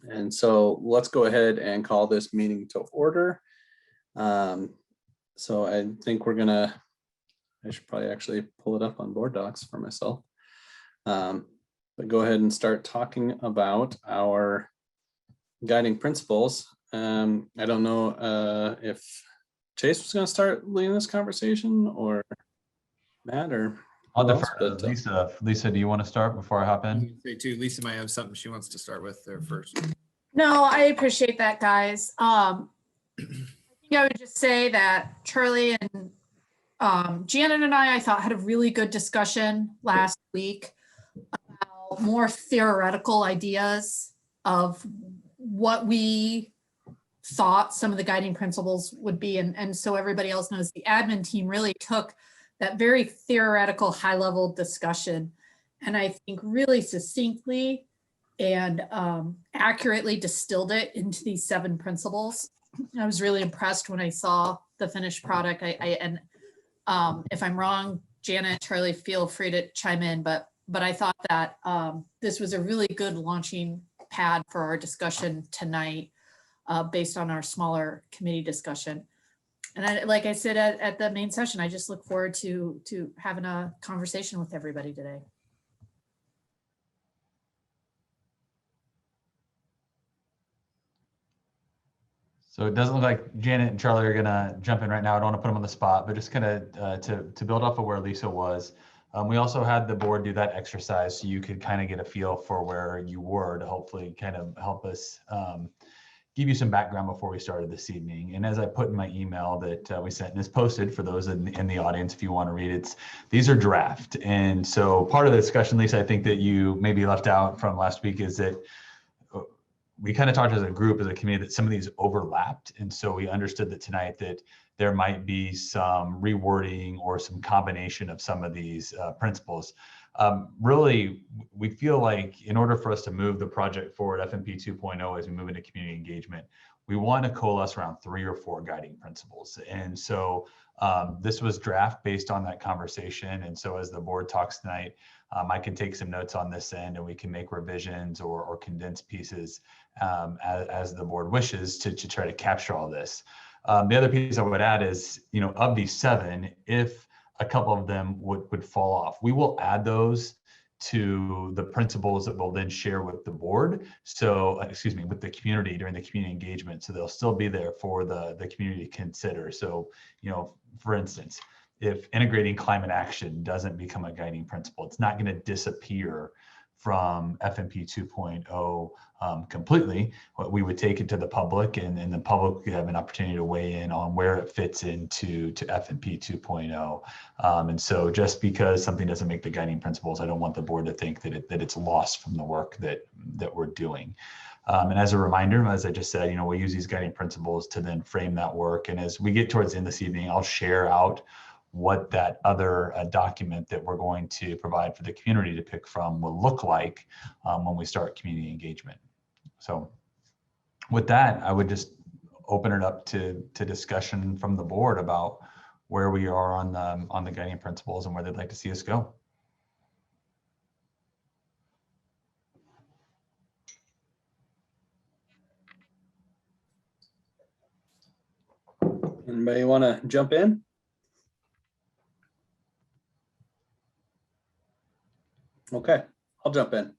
And so let's go ahead and call this meeting to order. So I think I should probably actually pull it up on board docs for myself. But go ahead and start talking about our guiding principles. I don't know if Chase was going to start leading this conversation or Matt or I'll defer to Lisa. Lisa, do you want to start before I hop in? Say too, Lisa might have something she wants to start with there first. No, I appreciate that, guys. I think I would just say that Charlie and Janet and I thought had a really good discussion last week about more theoretical ideas of what we thought some of the guiding principles would be. And so everybody else knows, the admin team really took that very theoretical high-level discussion and I think really succinctly and accurately distilled it into these 7 principles. I was really impressed when I saw the finished product. And if I'm wrong, Janet, Charlie, feel free to chime in, but I thought that this was a really good launching pad for our discussion tonight based on our smaller committee discussion. And like I said at the main session, I just look forward to having a conversation with everybody today. So it doesn't look like Janet and Charlie are going to jump in right now. I don't want to put them on the spot, but just kind of to build off of where Lisa was. We also had the board do that exercise so you could kind of get a feel for where you were to hopefully kind of help us give you some background before we started this evening. And as I put in my email that we sent and is posted for those in the audience, if you want to read it, these are draft. And so part of the discussion, Lisa, I think that you maybe left out from last week is that we kind of talked as a group, as a community, that some of these overlapped. And so we understood that tonight that there might be some rewording or some combination of some of these principles. Really, we feel like in order for us to move the project forward, FMP 2.0, as we move into community engagement, we want to coalesce around 3 or 4 guiding principles. And so this was draft based on that conversation. And so as the board talks tonight, I can take some notes on this end and we can make revisions or condense pieces as the board wishes to try to capture all this. The other piece I would add is, of these 7, if a couple of them would fall off, we will add those to the principles that we'll then share with the board. So, with the community during the community engagement. So they'll still be there for the community to consider. So, for instance, if integrating climate action doesn't become a guiding principle, it's not going to disappear from FMP 2.0 completely. We would take it to the public and the public would have an opportunity to weigh in on where it fits into FMP 2.0. And so just because something doesn't make the guiding principles, I don't want the board to think that it's lost from the work that we're doing. And as a reminder, as I just said, we'll use these guiding principles to then frame that work. And as we get towards the end this evening, I'll share out what that other document that we're going to provide for the community to pick from will look like when we start community engagement. So with that, I would just open it up to discussion from the board about where we are on the guiding principles and where they'd like to see us go. Anybody want to jump in? Okay, I'll jump in.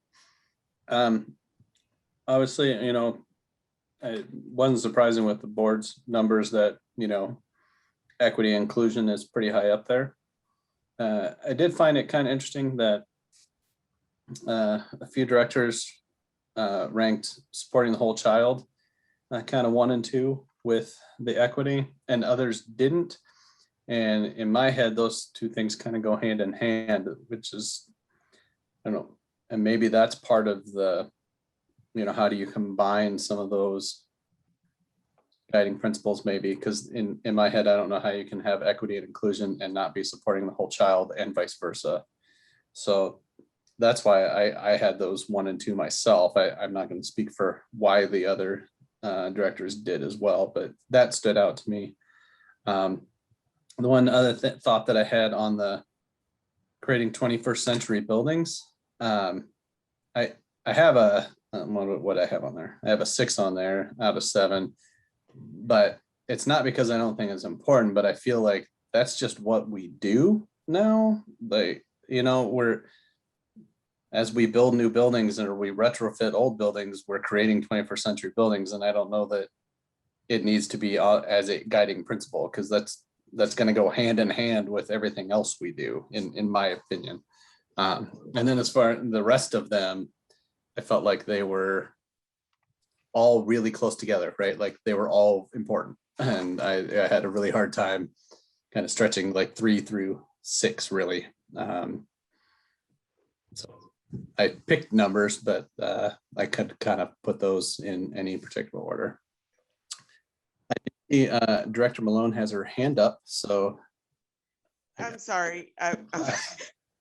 Obviously, it wasn't surprising with the board's numbers that, equity and inclusion is pretty high up there. I did find it kind of interesting that a few directors ranked supporting the whole child kind of 1 and 2 with the equity, and others didn't. And in my head, those 2 things kind of go hand in hand, which is, I don't know, and maybe that's part of the, how do you combine some of those guiding principles, maybe, because in my head, I don't know how you can have equity and inclusion and not be supporting the whole child and vice versa. So that's why I had those 1 and 2 myself. I'm not going to speak for why the other directors did as well, but that stood out to me. The one other thought that I had on the creating 21st century buildings, I have a what I have on there. I have a 6 on there out of 7, but it's not because I don't think it's important, but I feel like that's just what we do now. Like, as we build new buildings or we retrofit old buildings, we're creating 21st century buildings. And I don't know that it needs to be as a guiding principle, because that's going to go hand in hand with everything else we do, in my opinion. And then as far as the rest of them, I felt like they were all really close together, right? Like they were all important. And I had a really hard time kind of stretching like 3 through 6 really. So I picked numbers, but I could kind of put those in any particular order. Director Malone has her hand up, so. I'm sorry.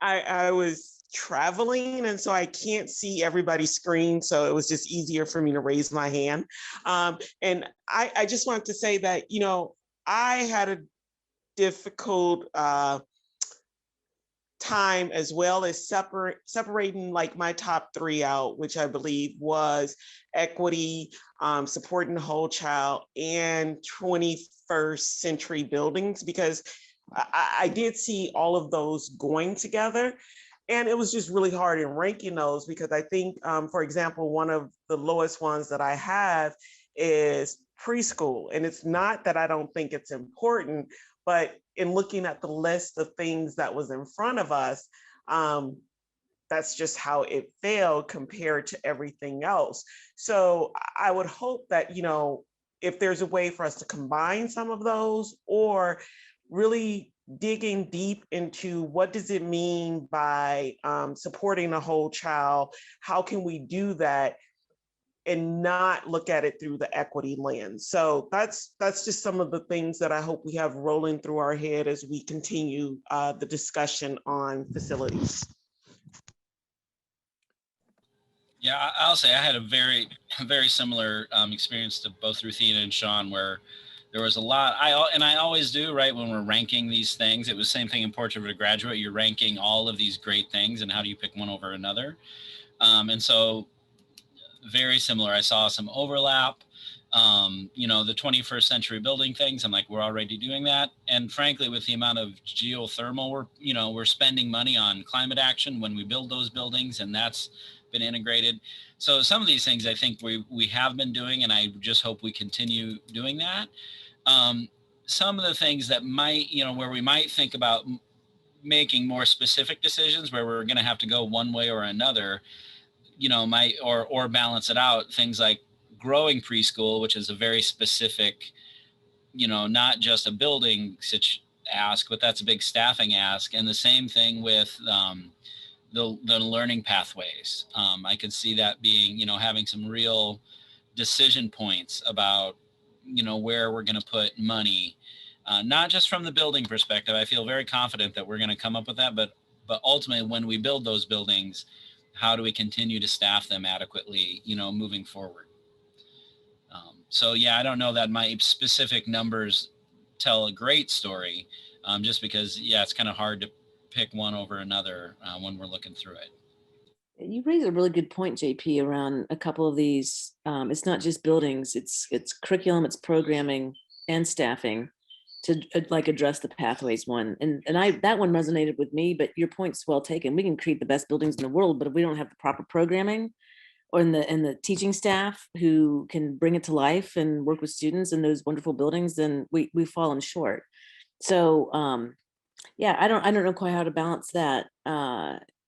I was traveling, and so I can't see everybody's screen. So it was just easier for me to raise my hand. And I just wanted to say that, I had a difficult time as well as separating like my top 3 out, which I believe was equity, supporting the whole child, and 21st century buildings, because I did see all of those going together. And it was just really hard in ranking those, because I think, for example, one of the lowest ones that I have is preschool. And it's not that I don't think it's important, but in looking at the list of things that was in front of us, that's just how it failed compared to everything else. So I would hope that, if there's a way for us to combine some of those, or really digging deep into what does it mean by supporting the whole child, how can we do that and not look at it through the equity lens? So that's just some of the things that I hope we have rolling through our head as we continue the discussion on facilities. Yeah, I'll say I had a very similar experience to both Ruthina and Sean, where there was a lot. I always do, right, when we're ranking these things. It was the same thing in Portrait of a Graduate. You're ranking all of these great things, and how do you pick one over another? And so very similar. I saw some overlap. The 21st century building things, I'm like, we're already doing that. And frankly, with the amount of geothermal, we're spending money on climate action when we build those buildings, and that's been integrated. So some of these things I think we have been doing, and I just hope we continue doing that. Some of the things that might, where we might think about making more specific decisions, where we're going to have to go one way or another, or balance it out. Things like growing preschool, which is a very specific, not just a building ask, but that's a big staffing ask. And the same thing with the learning pathways. I could see that being, having some real decision points about, where we're going to put money, not just from the building perspective. I feel very confident that we're going to come up with that, but ultimately when we build those buildings, how do we continue to staff them adequately, moving forward? So yeah, I don't know that my specific numbers tell a great story, just because, it's kind of hard to pick one over another when we're looking through it. You raise a really good point, JP, around a couple of these. It's not just buildings, it's curriculum, it's programming and staffing to address the pathways one. And that one resonated with me, but your point's well taken. We can create the best buildings in the world, but if we don't have the proper programming or in the teaching staff who can bring it to life and work with students in those wonderful buildings, then we've fallen short. So I don't know quite how to balance that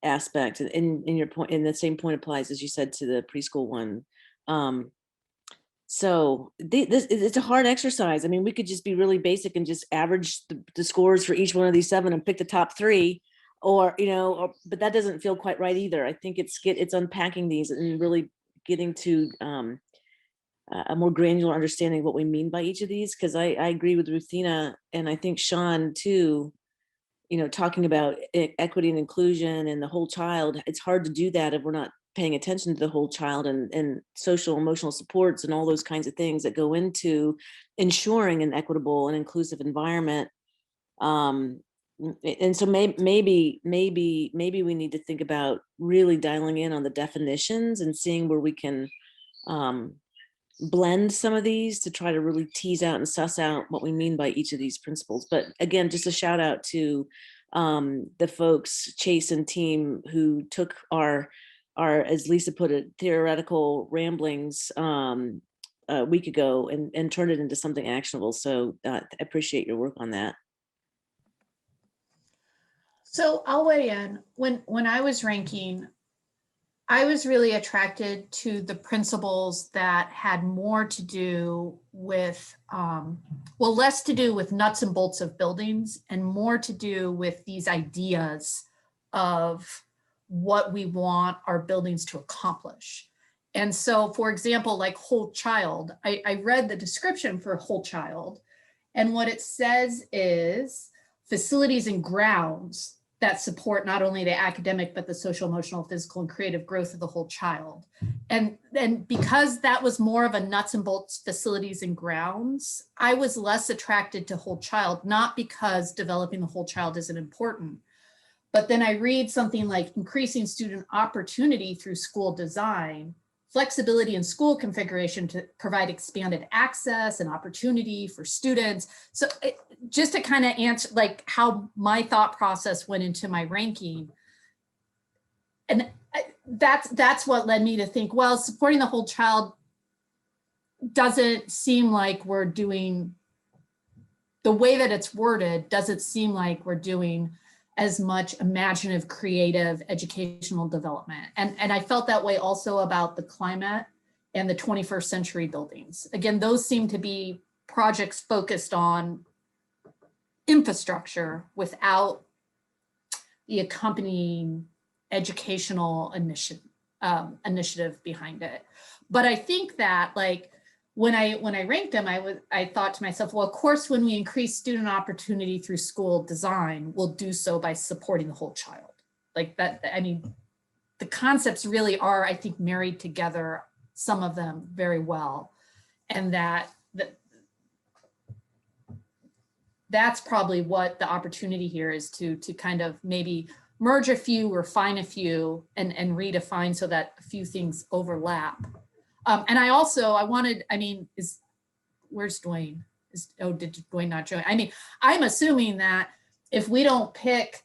aspect. And in your point, and the same point applies, as you said, to the preschool one. So it's a hard exercise. I mean, we could just be really basic and just average the scores for each one of these 7 and pick the top 3, but that doesn't feel quite right either. I think it's unpacking these and really getting to a more granular understanding of what we mean by each of these. Because I agree with Ruthina, and I think Sean too, talking about equity and inclusion and the whole child. It's hard to do that if we're not paying attention to the whole child and social emotional supports and all those kinds of things that go into ensuring an equitable and inclusive environment. and so maybe we need to think about really dialing in on the definitions and seeing where we can blend some of these to try to really tease out and suss out what we mean by each of these principles. But again, just a shout out to the folks, Chase and team, who took our, as Lisa put it, theoretical ramblings a week ago and turned it into something actionable. So I appreciate your work on that. So I'll weigh in. When I was ranking, I was really attracted to the principles that had more to do with, well, less to do with nuts and bolts of buildings and more to do with these ideas of what we want our buildings to accomplish. And so, for example, like whole child, I read the description for whole child, and what it says is facilities and grounds that support not only the academic, but the social, emotional, physical, and creative growth of the whole child. And because that was more of a nuts and bolts facilities and grounds, I was less attracted to whole child, not because developing the whole child isn't important, but then I read something like increasing student opportunity through school design, flexibility in school configuration to provide expanded access and opportunity for students. So just to kind of answer like how my thought process went into my ranking. And that's what led me to think, well, supporting the whole child doesn't seem like we're doing, the way that it's worded doesn't seem like we're doing as much imaginative, creative, educational development. And I felt that way also about the climate and the 21st century buildings. Again, those seem to be projects focused on infrastructure without the accompanying educational initiative behind it. But I think that like, when I ranked them, I thought to myself, well, of course, when we increase student opportunity through school design, we'll do so by supporting the whole child. Like that, I mean, the concepts really are, I think, married together, some of them very well. And that's probably what the opportunity here is to kind of maybe merge a few, refine a few, and redefine so that a few things overlap. And where's Dwayne? Did Dwayne not join? I mean, I'm assuming that if we don't pick,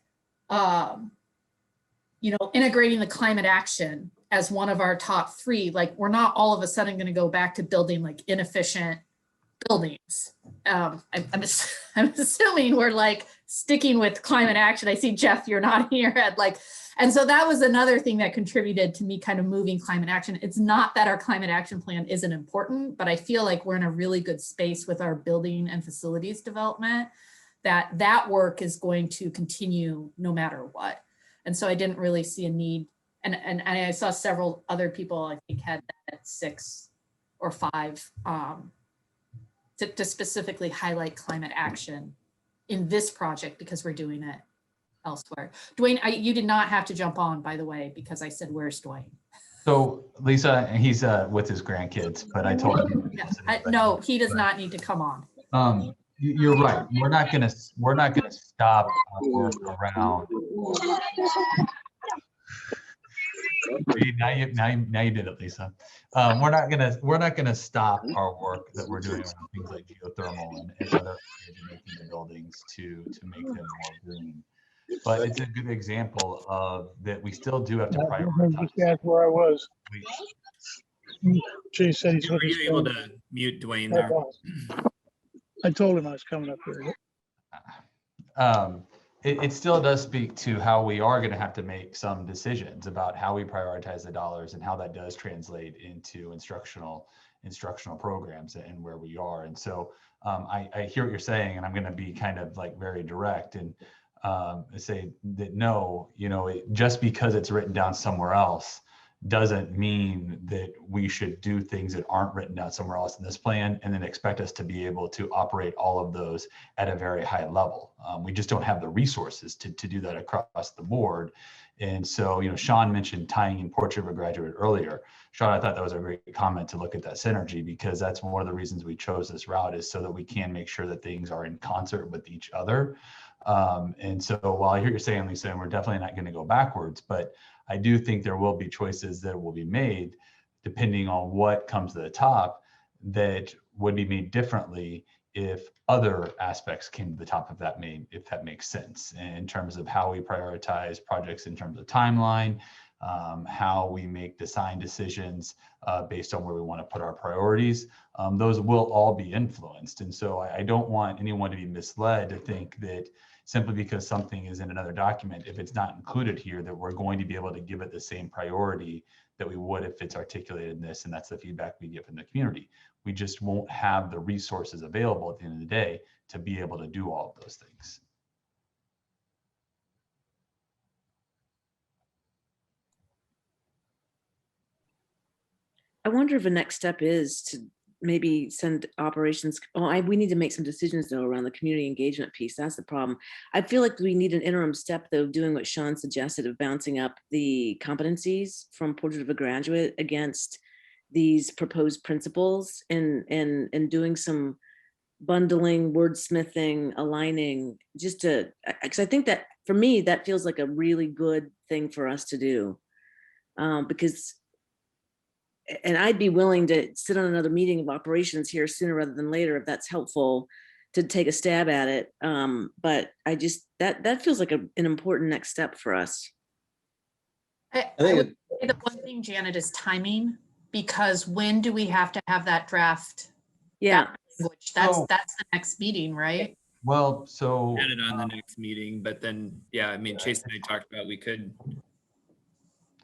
integrating the climate action as one of our top three, like we're not all of a sudden going to go back to building like inefficient buildings. I'm assuming we're like sticking with climate action. I see Jeff, you're not here at like, and so that was another thing that contributed to me kind of moving climate action. It's not that our climate action plan isn't important, but I feel like we're in a really good space with our building and facilities development, that work is going to continue no matter what. And so I didn't really see a need. And I saw several other people, I think, had that at 6 or 5 to specifically highlight climate action in this project because we're doing it elsewhere. Dwayne, you did not have to jump on, by the way, because I said, where's Dwayne? So Lisa, he's with his grandkids, but I told him. No, he does not need to come on. You're right. We're not gonna stop our work around. Now you did it, Lisa. We're not gonna stop our work that we're doing on things like geothermal and other ways of making the buildings to make them more green. But it's a good example of that we still do have to prioritize. That's where I was. Chase said he's Were you able to mute Dwayne there? I told him I was coming up here. It still does speak to how we are going to have to make some decisions about how we prioritize the dollars and how that does translate into instructional programs and where we are. And so I hear what you're saying, and I'm going to be kind of like very direct and say that no, just because it's written down somewhere else doesn't mean that we should do things that aren't written down somewhere else in this plan and then expect us to be able to operate all of those at a very high level. We just don't have the resources to do that across the board. And so, Sean mentioned tying in Portrait of a Graduate earlier. Sean, I thought that was a great comment to look at that synergy, because that's one of the reasons we chose this route, is so that we can make sure that things are in concert with each other. And so while I hear you're saying, Lisa, and we're definitely not going to go backwards, but I do think there will be choices that will be made depending on what comes to the top that would be made differently if other aspects came to the top of that, if that makes sense, in terms of how we prioritize projects in terms of timeline, how we make design decisions based on where we want to put our priorities. Those will all be influenced. And so I don't want anyone to be misled to think that simply because something is in another document, if it's not included here, that we're going to be able to give it the same priority that we would if it's articulated in this. And that's the feedback we get from the community. We just won't have the resources available at the end of the day to be able to do all of those things. I wonder if the next step is to maybe send operations. Oh, we need to make some decisions though around the community engagement piece. That's the problem. I feel like we need an interim step though, doing what Sean suggested of bouncing up the competencies from Portrait of a Graduate against these proposed principles and doing some bundling, wordsmithing, aligning, just to, because I think that for me, that feels like a really good thing for us to do. Because and I'd be willing to sit on another meeting of operations here sooner rather than later, if that's helpful to take a stab at it. But I just, that feels like an important next step for us. I would say the one thing, Janet, is timing, because when do we have to have that draft? Yeah. Which that's the next meeting, right? Well, so Add it on the next meeting, but then, yeah, I mean, Chase and I talked about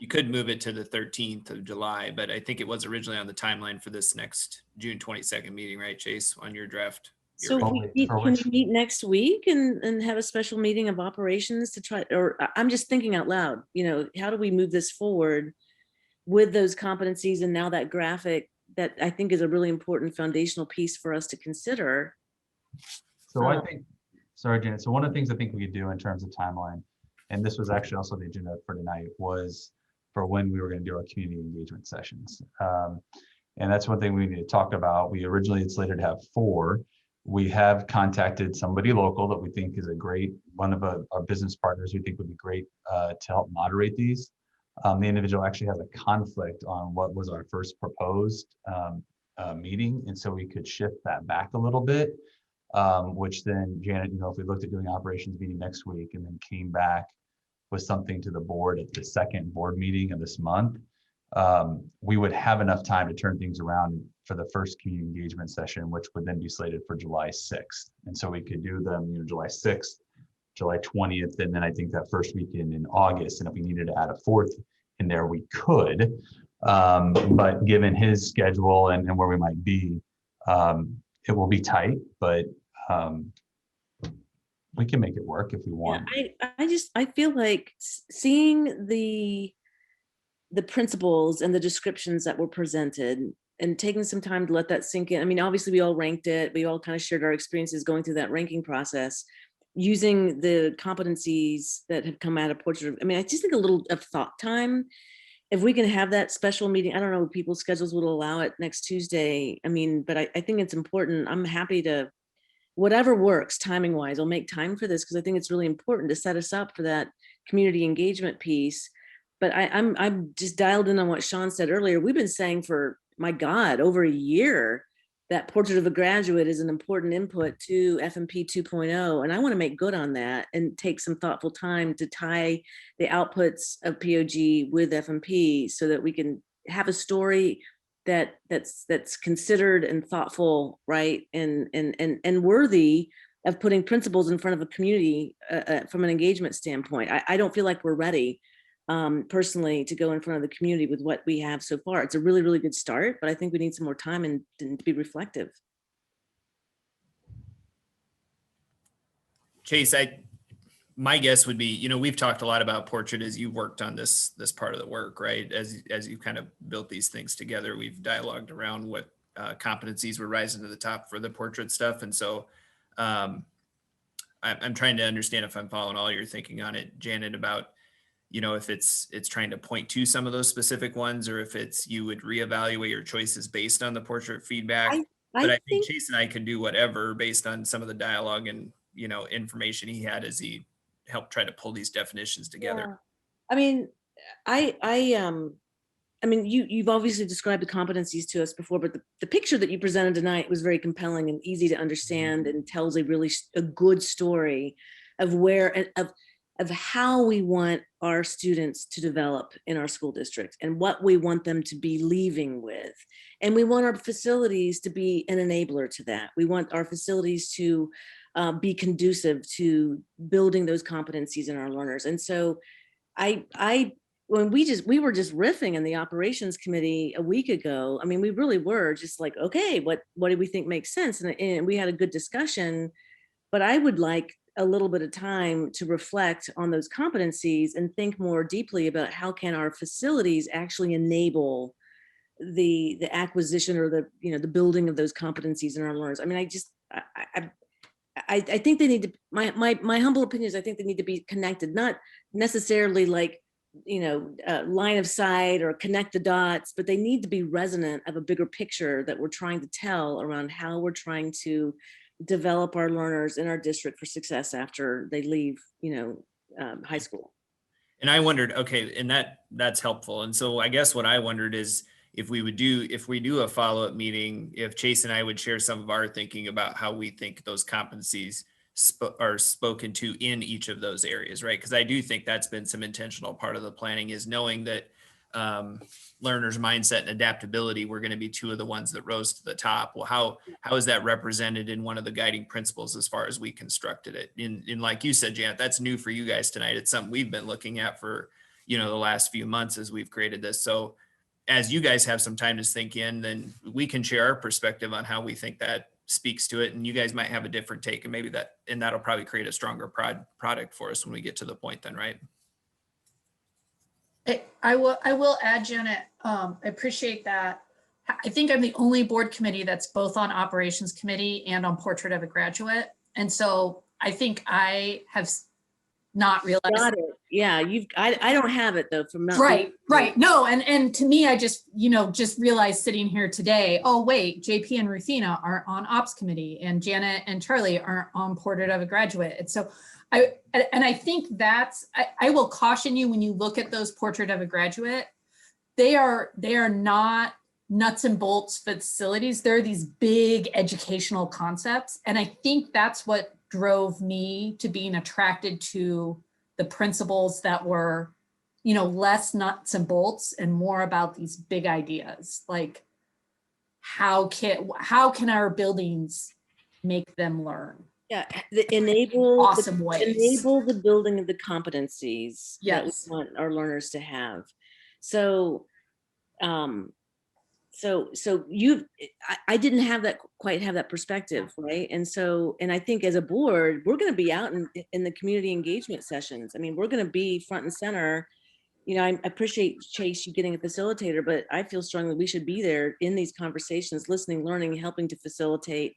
you could move it to the 13th of July, but I think it was originally on the timeline for this next June 22nd meeting, right, Chase, on your draft? So Oh, wait, can we meet next week and have a special meeting of operations to try, or I'm just thinking out loud, you know, how do we move this forward with those competencies and now that graphic that I think is a really important foundational piece for us to consider. So I think, sorry, Janet. So one of the things I think we could do in terms of timeline, and this was actually also the agenda for tonight, was for when we were going to do our community engagement sessions. And that's one thing we need to talk about. We originally had slated to have 4. We have contacted somebody local that we think is a great, one of our business partners we think would be great to help moderate these. The individual actually has a conflict on what was our first proposed meeting. And so we could shift that back a little bit, which then Janet, you know, if we looked at doing operations meeting next week and then came back with something to the board at the second board meeting of this month, we would have enough time to turn things around for the first community engagement session, which would then be slated for July 6th. And so we could do them, you know, July 6th, July 20th, and then I think that first weekend in August. And if we needed to add a 4th in there, we could. But given his schedule and where we might be, it will be tight, but we can make it work if we want. Yeah, I feel like seeing the principles and the descriptions that were presented and taking some time to let that sink in. I mean, obviously we all ranked it. We all kind of shared our experiences going through that ranking process, using the competencies that have come out of Portrait of, I mean, I just think a little of thought time. If we can have that special meeting, I don't know if people's schedules will allow it next Tuesday. I mean, but I think it's important. I'm happy to, whatever works timing wise, I'll make time for this because I think it's really important to set us up for that community engagement piece. But I'm just dialed in on what Sean said earlier. We've been saying for, my God, over a year that Portrait of a Graduate is an important input to FMP 2.0. And I want to make good on that and take some thoughtful time to tie the outputs of POG with FMP so that we can have a story that's considered and thoughtful, right? And worthy of putting principles in front of a community from an engagement standpoint. I don't feel like we're ready personally to go in front of the community with what we have so far. It's a really, really good start, but I think we need some more time and to be reflective. Chase, my guess would be, you know, we've talked a lot about Portrait as you worked on this part of the work, right? As you kind of built these things together, we've dialogued around what competencies were rising to the top for the Portrait stuff. And so I'm trying to understand if I'm following all your thinking on it, Janet, about, you know, if it's trying to point to some of those specific ones, or if it's you would reevaluate your choices based on the Portrait feedback. But I think Chase and I can do whatever based on some of the dialogue and, information he had as he helped try to pull these definitions together. Yeah. I mean, I mean, you've obviously described the competencies to us before, but the picture that you presented tonight was very compelling and easy to understand and tells a good story of of how we want our students to develop in our school district and what we want them to be leaving with. And we want our facilities to be an enabler to that. We want our facilities to be conducive to building those competencies in our learners. And so when we were just riffing in the operations committee a week ago. I mean, we really were just like, okay, what do we think makes sense? And we had a good discussion, but I would like a little bit of time to reflect on those competencies and think more deeply about how can our facilities actually enable the acquisition or the building of those competencies in our learners. I mean, I think they need to, my humble opinion is I think they need to be connected, not necessarily like, line of sight or connect the dots, but they need to be resonant of a bigger picture that we're trying to tell around how we're trying to develop our learners in our district for success after they leave, high school. And I wondered, okay, and that's helpful. And so I guess what I wondered is if we do a follow-up meeting, if Chase and I would share some of our thinking about how we think those competencies are spoken to in each of those areas, right? Because I do think that's been some intentional part of the planning is knowing that learners' mindset and adaptability were going to be two of the ones that rose to the top. Well, how is that represented in one of the guiding principles as far as we constructed it? In like you said, Janet, that's new for you guys tonight. It's something we've been looking at for the last few months as we've created this. So as you guys have some time to sink in, then we can share our perspective on how we think that speaks to it, and you guys might have a different take, and that'll probably create a stronger product for us when we get to the point then, right? I will add, Janet, I appreciate that. I think I'm the only board committee that's both on operations committee and on portrait of a graduate. And so I think I have not realized. Got it. Yeah, I don't have it though from not. Right. No, and to me, I just realized sitting here today, oh wait, JP and Ruthina are on ops committee and Janet and Charlie aren't on portrait of a graduate. And so I think I will caution you when you look at those portrait of a graduate, they are not nuts and bolts facilities. They're these big educational concepts. And I think that's what drove me to being attracted to the principles that were, less nuts and bolts and more about these big ideas. Like how can our buildings make them learn? Yeah, enable awesome ways. Enable the building of the competencies that we Yes. want our learners to have. So, I didn't quite have that perspective, right? And I think as a board, we're going to be out in the community engagement sessions. I mean, we're going to be front and center. I appreciate Chase, you getting a facilitator, but I feel strongly we should be there in these conversations, listening, learning, helping to facilitate.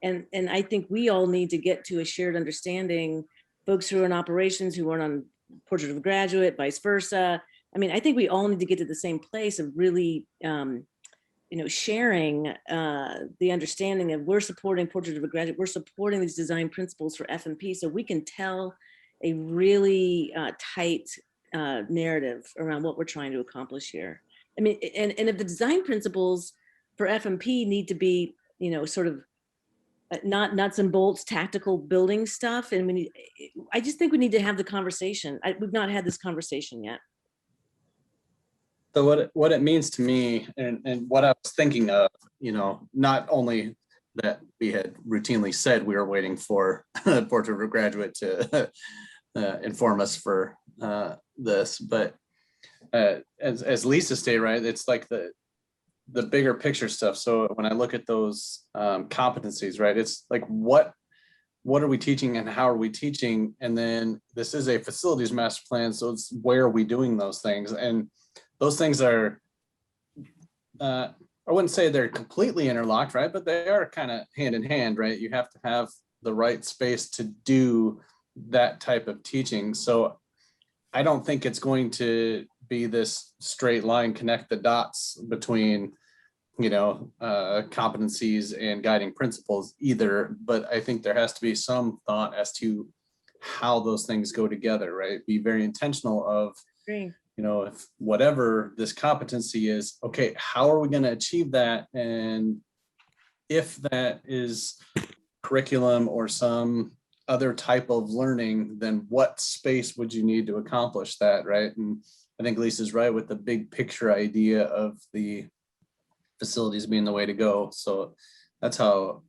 And I think we all need to get to a shared understanding, folks who are in operations, who aren't on portrait of a graduate, vice versa. I mean, I think we all need to get to the same place of really, sharing the understanding of we're supporting portrait of a graduate, we're supporting these design principles for F&P so we can tell a really tight narrative around what we're trying to accomplish here. I mean, and if the design principles for F&P need to be, sort of not nuts and bolts, tactical building stuff. And I just think we need to have the conversation. We've not had this conversation yet. So what it means to me and what I was thinking of, not only that we had routinely said we were waiting for a portrait of a graduate to inform us for this, but as Lisa stated, right, it's like the bigger picture stuff. So when I look at those competencies, right, it's like what are we teaching and how are we teaching? And then this is a facilities master plan, so it's where are we doing those things? And those things are, I wouldn't say they're completely interlocked, right? But they are kind of hand in hand, right? You have to have the right space to do that type of teaching. So I don't think it's going to be this straight line, connect the dots between competencies and guiding principles either, but I think there has to be some thought as to how those things go together, right? Be very intentional of, if whatever this competency is, okay, how are we going to achieve that? And if that is curriculum or some other type of learning, then what space would you need to accomplish that, right? And I think Lisa's right with the big picture idea of the facilities being the way to go. So that's how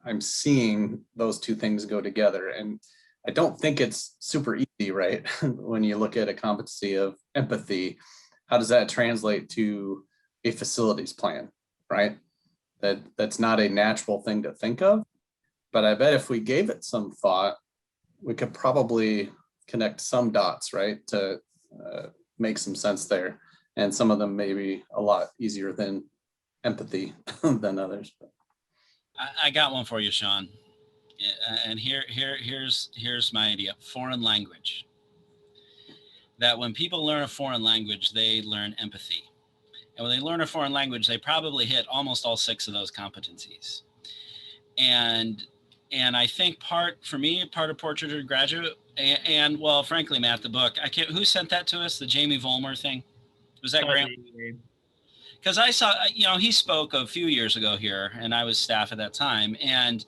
I'm seeing those two things go together. And I don't think it's super easy, right? When you look at a competency of empathy, how does that translate to a facilities plan, right? That's not a natural thing to think of, but I bet if we gave it some thought, we could probably connect some dots, right? To make some sense there. And some of them may be a lot easier than empathy than others. I got one for you, Sean. And here's my idea. Foreign language. That when people learn a foreign language, they learn empathy. And when they learn a foreign language, they probably hit almost all 6 of those competencies. And I think part of Portrait of a Graduate, and well, frankly, Matt, the book, who sent that to us? The Jamie Vollmer thing? Was that Graham? Because I saw, he spoke a few years ago here, and I was staff at that time, and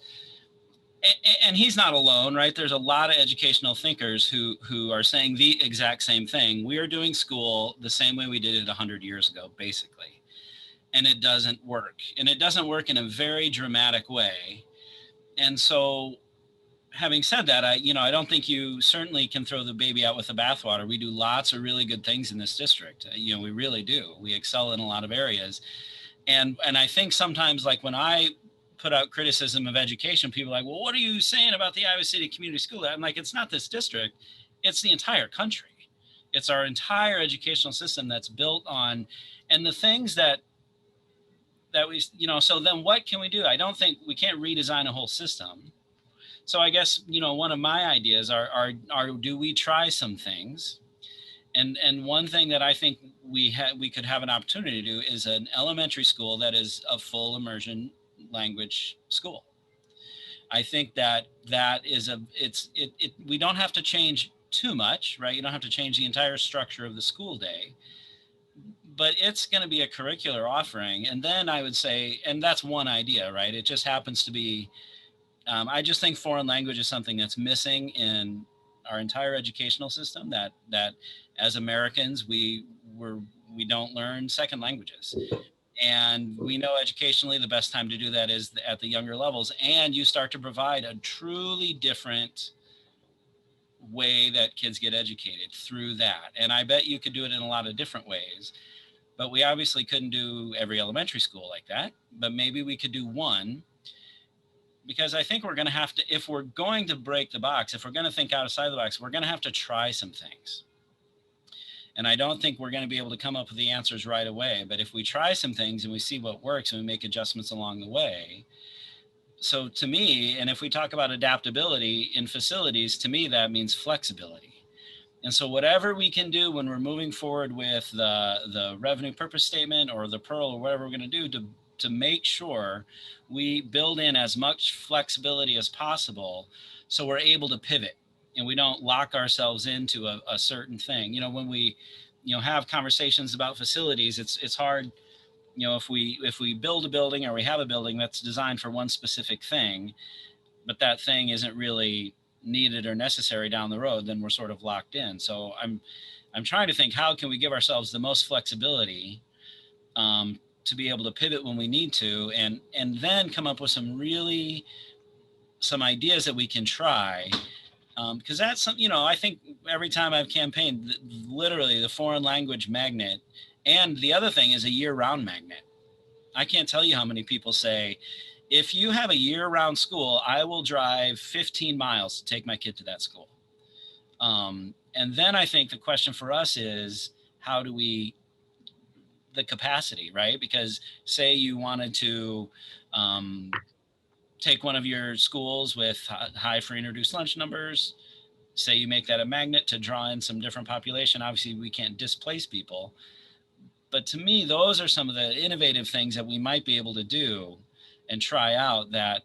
he's not alone, right? There's a lot of educational thinkers who are saying the exact same thing. We are doing school the same way we did it 100 years ago, basically, and it doesn't work, and it doesn't work in a very dramatic way. And so, having said that, I don't think you certainly can throw the baby out with the bathwater. We do lots of really good things in this district. We really do. We excel in a lot of areas. And I think sometimes, like when I put out criticism of education, people are like, well, what are you saying about the Iowa City Community School? I'm like, it's not this district. It's the entire country. It's our entire educational system that's built on, and the things that we, so then what can we do? I don't think we can't redesign a whole system. So I guess, one of my ideas are do we try some things? And one thing that I think we could have an opportunity to do is an elementary school that is a full immersion language school. I think that is we don't have to change too much, right? You don't have to change the entire structure of the school day, but it's going to be a curricular offering. And then I would say, and that's one idea, right? It just happens to be, I just think foreign language is something that's missing in our entire educational system, that as Americans, we don't learn second languages. And we know educationally the best time to do that is at the younger levels. And you start to provide a truly different way that kids get educated through that. And I bet you could do it in a lot of different ways. But we obviously couldn't do every elementary school like that. But maybe we could do one. Because I think we're going to have to, if we're going to break the box, if we're going to think outside the box, we're going to have to try some things. And I don't think we're going to be able to come up with the answers right away. But if we try some things and we see what works and we make adjustments along the way. So to me, and if we talk about adaptability in facilities, to me, that means flexibility. And so whatever we can do when we're moving forward with the revenue purpose statement or the PEARL or whatever we're going to do to make sure we build in as much flexibility as possible so we're able to pivot and we don't lock ourselves into a certain thing. When we, have conversations about facilities, it's hard, if we build a building or we have a building that's designed for one specific thing, but that thing isn't really needed or necessary down the road, then we're sort of locked in. So I'm trying to think, how can we give ourselves the most flexibility to be able to pivot when we need to, and then come up with some ideas that we can try. Because that's something, I think every time I've campaigned, literally the foreign language magnet, and the other thing is a year-round magnet. I can't tell you how many people say, if you have a year-round school, I will drive 15 miles to take my kid to that school. And then I think the question for us is, how do we, the capacity, right? Because say you wanted to take one of your schools with high free and reduced lunch numbers, say you make that a magnet to draw in some different population. Obviously, we can't displace people, but to me, those are some of the innovative things that we might be able to do and try out that,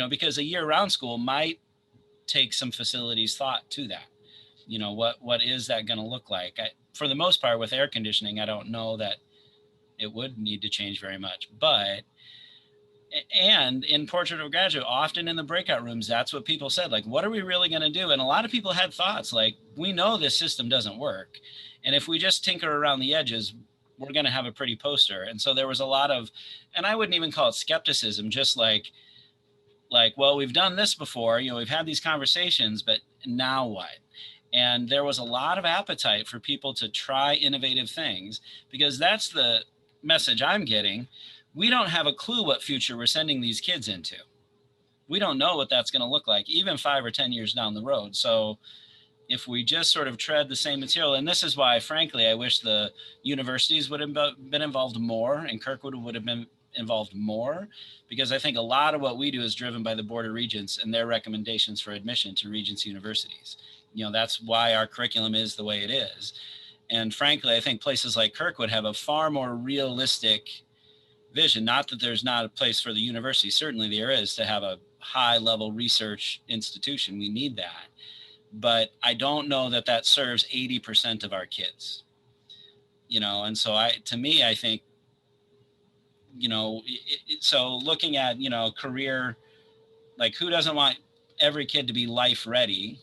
because a year-round school might take some facilities thought to that. What is that going to look like? For the most part, with air conditioning, I don't know that it would need to change very much. And in Portrait of a Graduate, often in the breakout rooms, that's what people said, like, what are we really going to do? And a lot of people had thoughts like, we know this system doesn't work. And if we just tinker around the edges, we're going to have a pretty poster. And so there was a lot of, and I wouldn't even call it skepticism, just like, well, we've done this before, we've had these conversations, but now what? And there was a lot of appetite for people to try innovative things, because that's the message I'm getting. We don't have a clue what future we're sending these kids into. We don't know what that's going to look like, even 5 or 10 years down the road. So if we just sort of tread the same material, and this is why, frankly, I wish the universities would have been involved more, and Kirkwood would have been involved more, because I think a lot of what we do is driven by the Board of Regents and their recommendations for admission to Regents universities. That's why our curriculum is the way it is. And frankly, I think places like Kirkwood have a far more realistic vision. Not that there's not a place for the university, certainly there is, to have a high level research institution. We need that. But I don't know that that serves 80% of our kids, and so to me, I think, so looking at, career, like, who doesn't want every kid to be life ready?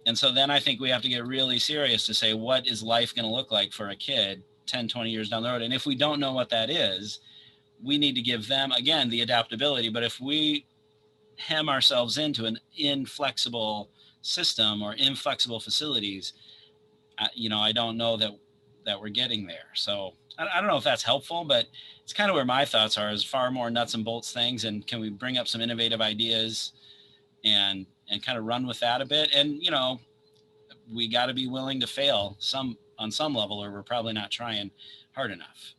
And so then I think we have to get really serious to say, what is life going to look like for a kid 10, 20 years down the road? And if we don't know what that is, we need to give them, again, the adaptability. But if we hem ourselves into an inflexible system or inflexible facilities, I don't know that we're getting there. So I don't know if that's helpful, but it's kind of where my thoughts are, is far more nuts and bolts things. And can we bring up some innovative ideas and kind of run with that a bit? And, we got to be willing to fail on some level, or we're probably not trying hard enough.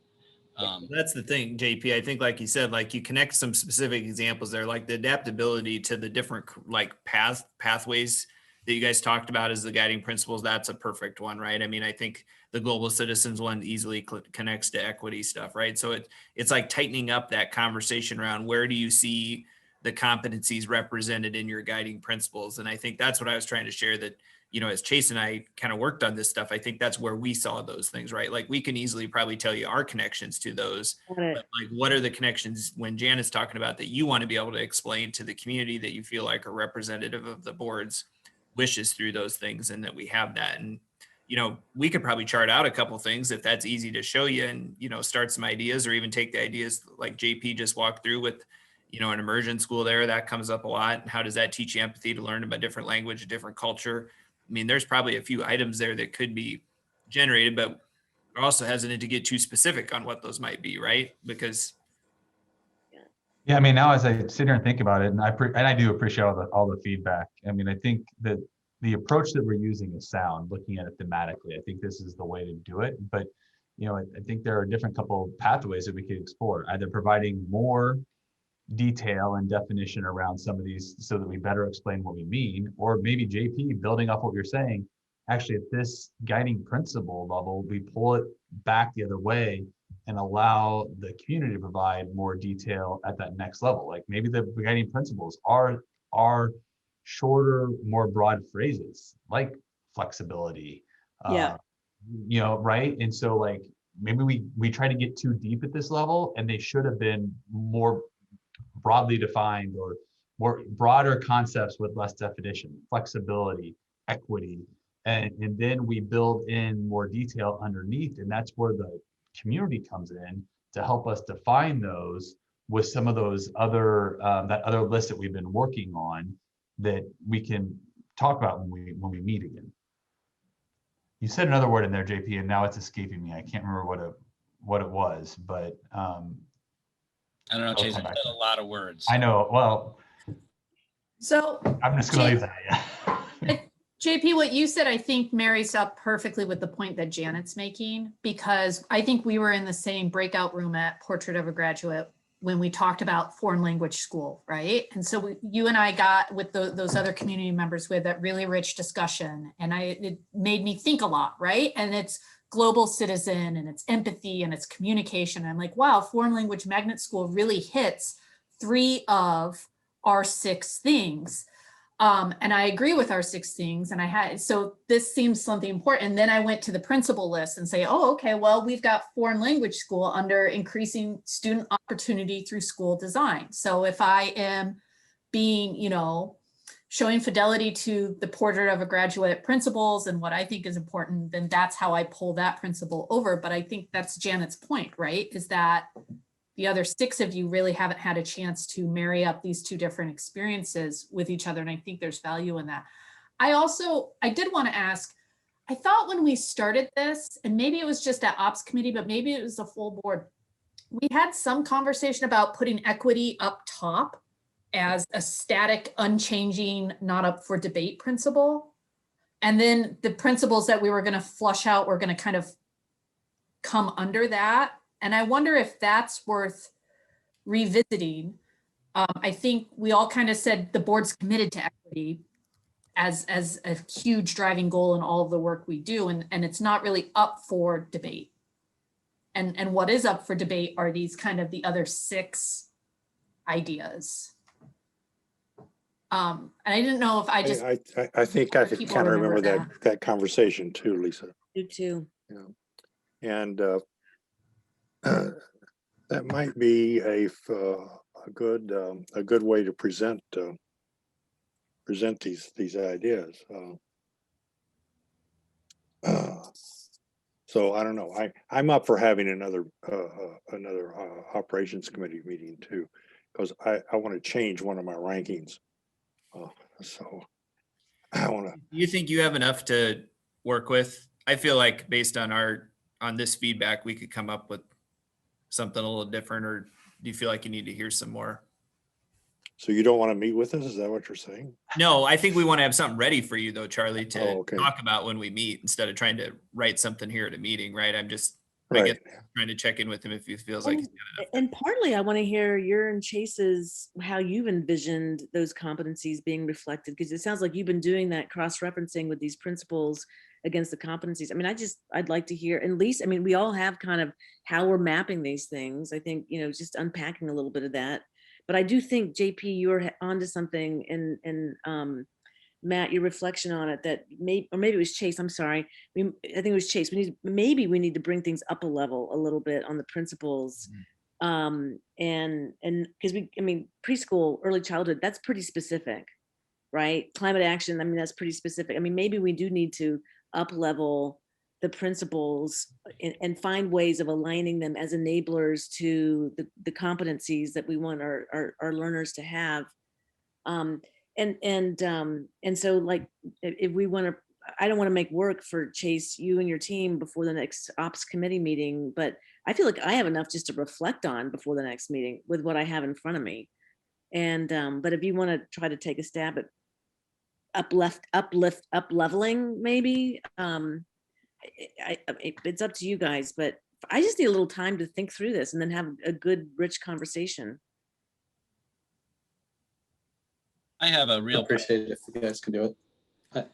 That's the thing, JP. I think, like you said, like, you connect some specific examples there, like the adaptability to the different, like, pathways that you guys talked about as the guiding principles. That's a perfect one, right? I mean, I think the global citizens one easily connects to equity stuff, right? So it's like tightening up that conversation around, where do you see the competencies represented in your guiding principles? And I think that's what I was trying to share, that, as Chase and I kind of worked on this stuff, I think that's where we saw those things, right? Like, we can easily probably tell you our connections to those, but, like, what are the connections when Janet's talking about that you want to be able to explain to the community that you feel like are representative of the board's wishes through those things, and that we have that. And, we could probably chart out a couple things if that's easy to show you, and, start some ideas, or even take the ideas like JP just walked through with, an immersion school there. That comes up a lot. How does that teach you empathy, to learn about different language, a different culture? I mean, there's probably a few items there that could be generated, but we're also hesitant to get too specific on what those might be, right? Because Yeah, I mean, now as I sit here and think about it, and I do appreciate all the feedback. I mean, I think that the approach that we're using is sound, looking at it thematically. I think this is the way to do it. But, I think there are a different couple of pathways that we could explore, either providing more detail and definition around some of these so that we better explain what we mean, or maybe JP, building off what you're saying, actually at this guiding principle level, we pull it back the other way and allow the community to provide more detail at that next level. Like, maybe the guiding principles are shorter, more broad phrases like flexibility, right? And so, like, maybe we try to get too deep at this level, and they should have been more broadly defined, or more broader concepts with less definition, flexibility, equity, and then we build in more detail underneath. And that's where the community comes in to help us define those with some of those other that other list that we've been working on, that we can talk about when we meet again. You said another word in there, JP, and now it's escaping me. I can't remember what it was, but I don't know, Chase, I said a lot of words. I know. Well, So I'm just going to leave that. Yeah. JP, what you said, I think marries up perfectly with the point that Janet's making, because I think we were in the same breakout room at Portrait of a Graduate when we talked about foreign language school, right? And so you and I got with those other community members with that really rich discussion, and it made me think a lot, right? And it's global citizen and it's empathy and it's communication. I'm like, wow, foreign language magnet school really hits 3 of our 6 things. And I agree with our 6 things. And so this seems something important. And then I went to the principal list and say, oh, okay, well, we've got foreign language school under increasing student opportunity through school design. So if I am being, showing fidelity to the portrait of a graduate principals and what I think is important, then that's how I pull that principle over. But I think that's Janet's point, right? Is that the other 6 of you really haven't had a chance to marry up these 2 different experiences with each other. And I think there's value in that. I did want to ask, I thought when we started this, and maybe it was just at ops committee, but maybe it was the full board, we had some conversation about putting equity up top as a static, unchanging, not up for debate principle. And then the principles that we were going to flush out were going to kind of come under that. And I wonder if that's worth revisiting. I think we all kind of said the board's committed to equity as a huge driving goal in all of the work we do. And it's not really up for debate. And what is up for debate are these kind of the other 6 ideas. And I didn't know if I just. I think I could people kind of remember remember that conversation too, Lisa. You too. And that might be a good way to present these ideas. So I don't know. I'm up for having another operations committee meeting too, because I want to change one of my rankings. So I want to. You think you have enough to work with? I feel like based on this feedback, we could come up with something a little different, or do you feel like you need to hear some more? So you don't want to meet with us? Is that what you're saying? No, I think we want to have something ready for you though, Charlie, to okay. talk about when we meet instead of trying to write something here at a meeting, right? I'm just, Right. I guess, trying to check in with him if he feels like he's got enough. And partly I want to hear your and Chase's, how you've envisioned those competencies being reflected, because it sounds like you've been doing that cross-referencing with these principles against the competencies. I mean, I'd like to hear, at least, I mean, we all have kind of how we're mapping these things. I think, just unpacking a little bit of that. But I do think, JP, you're onto something, and Matt, your reflection on it, that maybe it was Chase, I'm sorry. I think it was Chase. Maybe we need to bring things up a level a little bit on the principles. And because preschool, early childhood, that's pretty specific, right? Climate action, I mean, that's pretty specific. I mean, maybe we do need to up level the principles and find ways of aligning them as enablers to the competencies that we want our learners to have. And so, like, if we want to, I don't want to make work for Chase, you and your team, before the next ops committee meeting, but I feel like I have enough just to reflect on before the next meeting with what I have in front of me. And but if you want to try to take a stab at up leveling, maybe it's up to you guys, but I just need a little time to think through this and then have a good, rich conversation. I have a real Appreciate it if you guys can do it.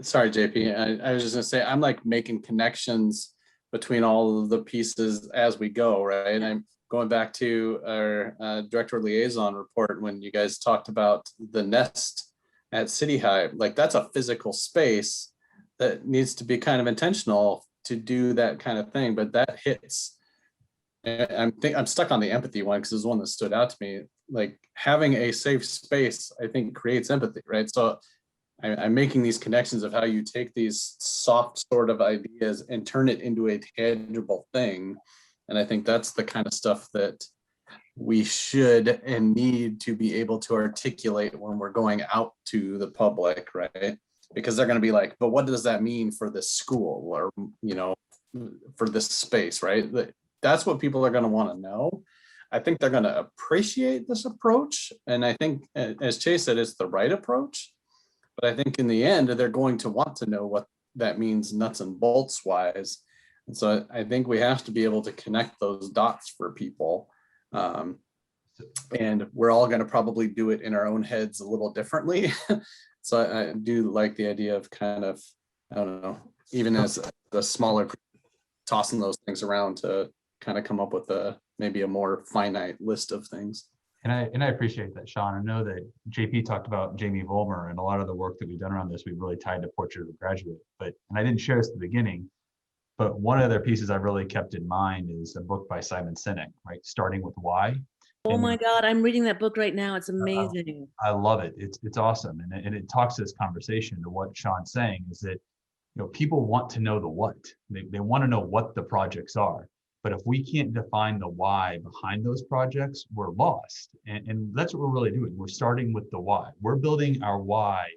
Sorry, JP. I was just gonna say, I'm like making connections between all of the pieces as we go, right? And I'm going back to our director liaison report when you guys talked about the nest at City High. Like, that's a physical space that needs to be kind of intentional to do that kind of thing, but that hits. I'm stuck on the empathy one because it's one that stood out to me. Like, having a safe space, I think, creates empathy, right? So I'm making these connections of how you take these soft sort of ideas and turn it into a tangible thing. And I think that's the kind of stuff that we should and need to be able to articulate when we're going out to the public, right? Because they're going to be like, but what does that mean for this school, or, for this space, right? That's what people are going to want to know. I think they're going to appreciate this approach. And I think, as Chase said, it's the right approach. But I think in the end, they're going to want to know what that means nuts and bolts wise. And so I think we have to be able to connect those dots for people. And we're all going to probably do it in our own heads a little differently. So I do like the idea of kind of, I don't know, even as a smaller tossing those things around to kind of come up with maybe a more finite list of things. And I appreciate that, Sean. I know that JP talked about Jamie Vollmer, and a lot of the work that we've done around this, we've really tied to Portrait of a Graduate. And I didn't share this at the beginning, but one of their pieces I've really kept in mind is a book by Simon Sinek, right? Starting with Why. Oh And my God, I'm reading that book right now. It's amazing. I love it. It's awesome. And it talks to this conversation to what Sean's saying is that, people want to know the what. They want to know what the projects are. But if we can't define the why behind those projects, we're lost. And that's what we're really doing. We're starting with the why. We're building our why.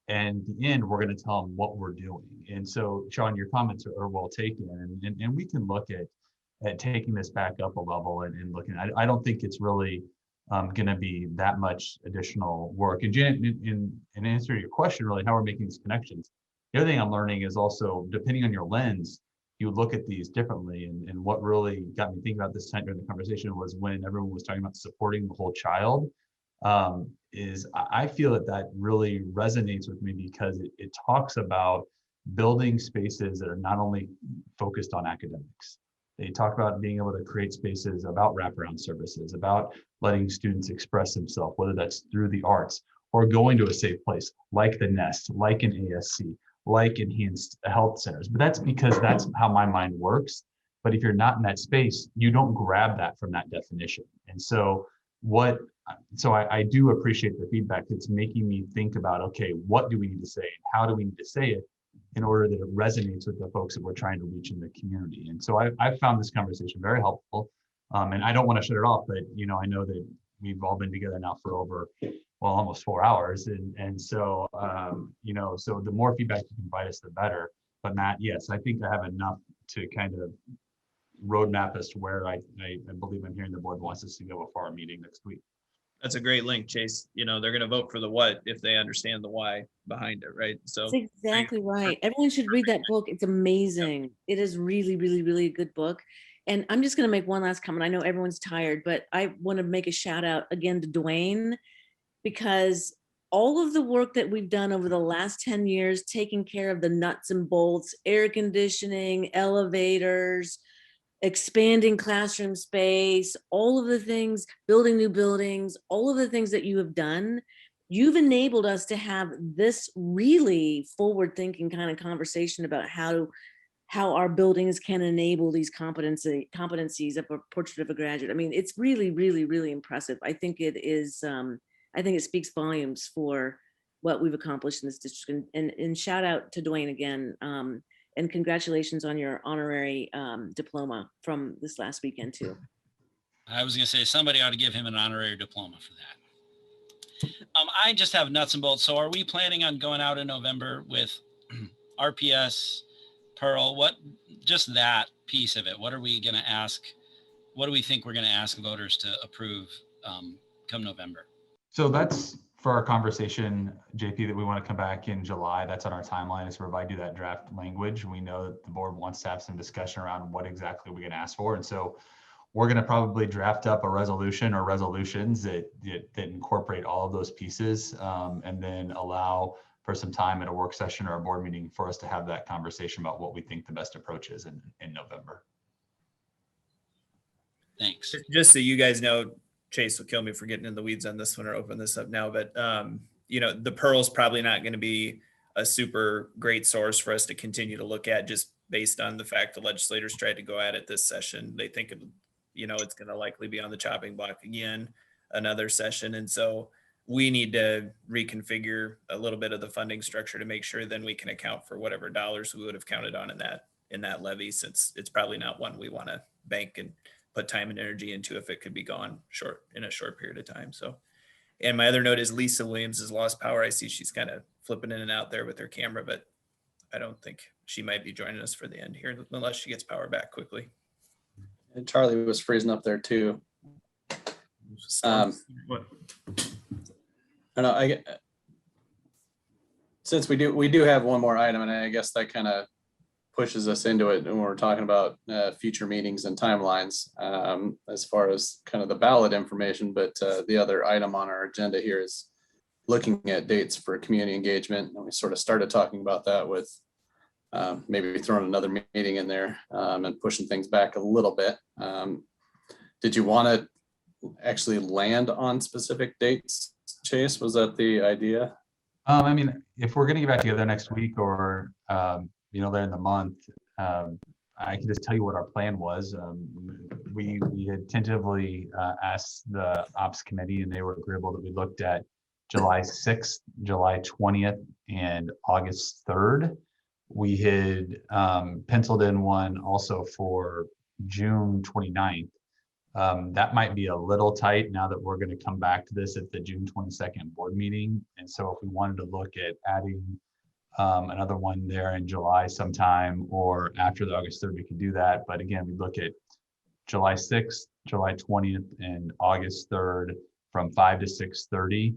And at the end, we're going to tell them what we're doing. And so, Sean, your comments are well taken. And we can look at taking this back up a level and looking. I don't think it's really going to be that much additional work. And Janet, in answer to your question, really, how we're making these connections. The other thing I'm learning is also, depending on your lens, you look at these differently. And what really got me thinking about this time during the conversation was when everyone was talking about supporting the whole child. Is I feel that really resonates with me because it talks about building spaces that are not only focused on academics. They talk about being able to create spaces about wraparound services, about letting students express themselves, whether that's through the arts or going to a safe place like the Nest, like an ASC, like enhanced health centers. But that's because that's how my mind works. But if you're not in that space, you don't grab that from that definition. And so I do appreciate the feedback. It's making me think about, okay, what do we need to say? And how do we need to say it in order that it resonates with the folks that we're trying to reach in the community? And so I found this conversation very helpful. And I don't want to shut it off, but I know that we've all been together now for over, almost 4 hours. And so, so the more feedback you can provide us, the better. But Matt, yes, I think I have enough to kind of roadmap as to where I believe I'm hearing the board wants us to go for our meeting next week. That's a great link, Chase. They're going to vote for the what if they understand the why behind it, right? So That's exactly right. Everyone should read that book. It's amazing. It is really, really, really a good book. And I'm just going to make one last comment. I know everyone's tired, but I want to make a shout out again to Dwayne, because all of the work that we've done over the last 10 years, taking care of the nuts and bolts, air conditioning, elevators, expanding classroom space, all of the things, building new buildings, all of the things that you have done, you've enabled us to have this really forward-thinking kind of conversation about how our buildings can enable these competencies of a Portrait of a Graduate. I mean, it's really, really, really impressive. I think it is, I think it speaks volumes for what we've accomplished in this district. And shout out to Dwayne again. And congratulations on your honorary diploma from this last weekend too. I was going to say somebody ought to give him an honorary diploma for that. I just have nuts and bolts. So are we planning on going out in November with RPS, Pearl? Just that piece of it? What are we going to ask? What do we think we're going to ask voters to approve come November? So that's for our conversation, JP, that we want to come back in July. That's on our timeline, is to provide you that draft language. We know that the board wants to have some discussion around what exactly we're going to ask for. And so we're going to probably draft up a resolution or resolutions that incorporate all of those pieces, and then allow for some time at a work session or a board meeting for us to have that conversation about what we think the best approach is in November. Thanks. Just so you guys know, Chase will kill me for getting in the weeds on this one or open this up now, but the Pearl's probably not going to be a super great source for us to continue to look at, just based on the fact the legislators tried to go at it this session. They think it's going to likely be on the chopping block again another session, and so we need to reconfigure a little bit of the funding structure to make sure then we can account for whatever dollars we would have counted on in that levy, since it's probably not one we want to bank and put time and energy into if it could be gone in a short period of time. So, and my other note is Lisa Williams has lost power. I see she's kind of flipping in and out there with her camera, but I don't think she might be joining us for the end here unless she gets power back quickly. And Charlie was freezing up there too. I don't know. Since we do have one more item, and I guess that kind of pushes us into it when we're talking about future meetings and timelines, as far as kind of the ballot information. But the other item on our agenda here is looking at dates for community engagement. And we sort of started talking about that with maybe throwing another meeting in there and pushing things back a little bit. Did you want to actually land on specific dates, Chase? Was that the idea? I mean, if we're gonna get back together next week or, later in the month, I can just tell you what our plan was. We had tentatively asked the ops committee and they were agreeable that we looked at July 6th, July 20th, and August 3rd. We had penciled in one also for June 29th. That might be a little tight now that we're going to come back to this at the June 22nd board meeting. And so if we wanted to look at adding another one there in July sometime or after the August 3rd, we could do that. But again, we look at July 6th, July 20th, and August 3rd from 5 to 6:30.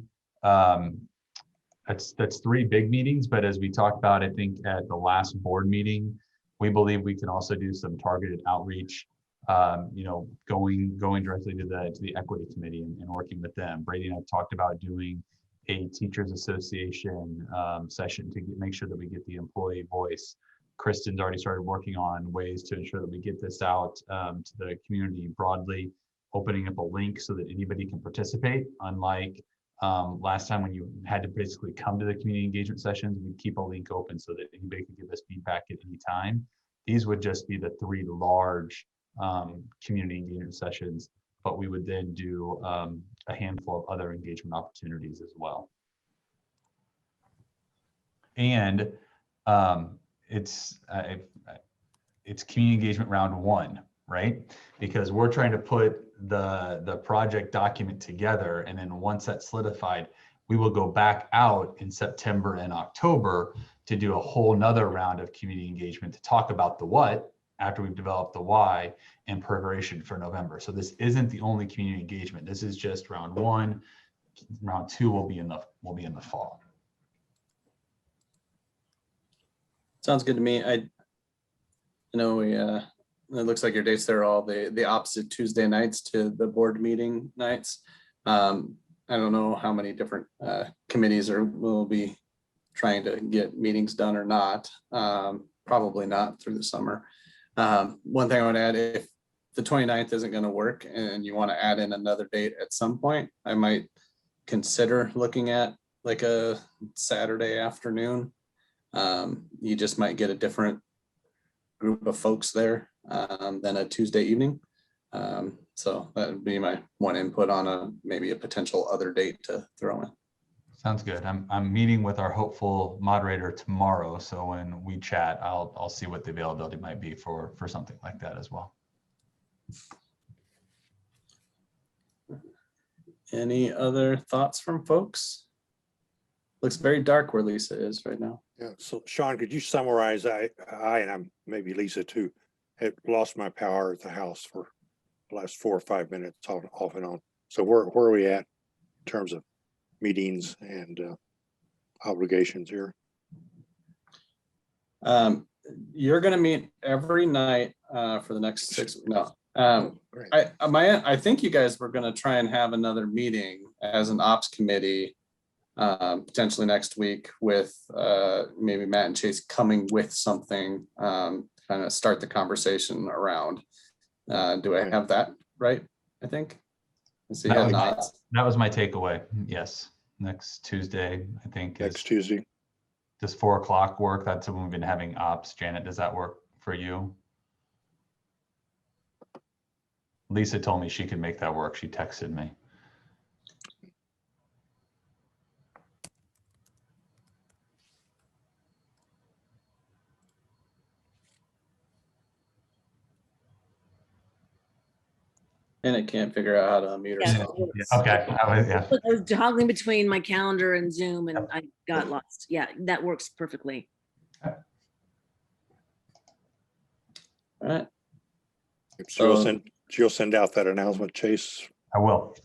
That's 3 big meetings, but as we talked about, I think at the last board meeting, we believe we can also do some targeted outreach, going directly to the equity committee and working with them. Brady and I talked about doing a teachers association session to make sure that we get the employee voice. Kristen's already started working on ways to ensure that we get this out to the community broadly, opening up a link so that anybody can participate. Unlike last time when you had to basically come to the community engagement sessions, we'd keep a link open so that anybody could give us feedback at any time. These would just be the 3 large community engagement sessions, but we would then do a handful of other engagement opportunities as well. And it's community engagement round 1, right? Because we're trying to put the project document together, and then once that's solidified, we will go back out in September and October to do a whole nother round of community engagement to talk about the what after we've developed the why in preparation for November. So this isn't the only community engagement. This is just round 1. Round 2 will be in the fall. Sounds good to me. I know it looks like your dates there are all the opposite Tuesday nights to the board meeting nights. I don't know how many different committees will be trying to get meetings done or not. Probably not through the summer. One thing I would add, if the 29th isn't going to work and you want to add in another date at some point, I might consider looking at like a Saturday afternoon. You just might get a different group of folks there than a Tuesday evening. So that would be my one input on maybe a potential other date to throw in. Sounds good. I'm meeting with our hopeful moderator tomorrow, so when we chat, I'll see what the availability might be for something like that as well. Any other thoughts from folks? Looks very dark where Lisa is right now. Yeah. So Sean, could you summarize? I and I'm maybe Lisa too, had lost my power at the house for the last 4 or 5 minutes off and on. So where are we at in terms of meetings and obligations here? You're going to meet every night for the next 6. No. Great. I think you guys were going to try and have another meeting as an ops committee potentially next week with maybe Matt and Chase coming with something kind of start the conversation around. Do I have that right? I think. So that was my takeaway. Yes. Next Tuesday, I think. Next Tuesday. Does 4 o'clock work? That's when we've been having ops. Janet, does that work for you? Lisa told me she could make that work. She texted me. And it can't figure out how to unmute Yeah, herself. Yeah, okay. Yeah. I was toggling between my calendar and Zoom and I got lost. Yeah, that works perfectly. All right. So you'll send out that announcement, Chase. I will.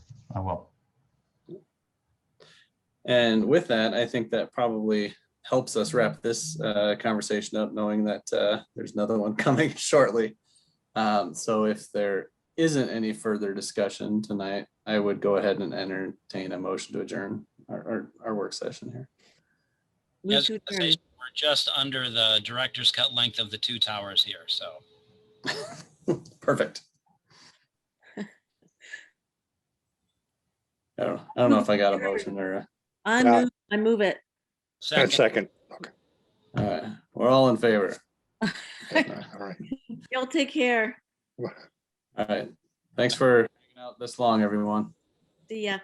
And with that, I think that probably helps us wrap this conversation up, knowing that there's another one coming shortly. So if there isn't any further discussion tonight, I would go ahead and entertain a motion to adjourn our work session here. Move to adjourn. we're just under the director's cut length of the two towers here. So Perfect. I don't know if I got a motion or, Yeah. I move it. And second, second, okay, all right, we're all in favor. all right. Y'all take care. All right. Thanks for hanging out this long, everyone. See ya.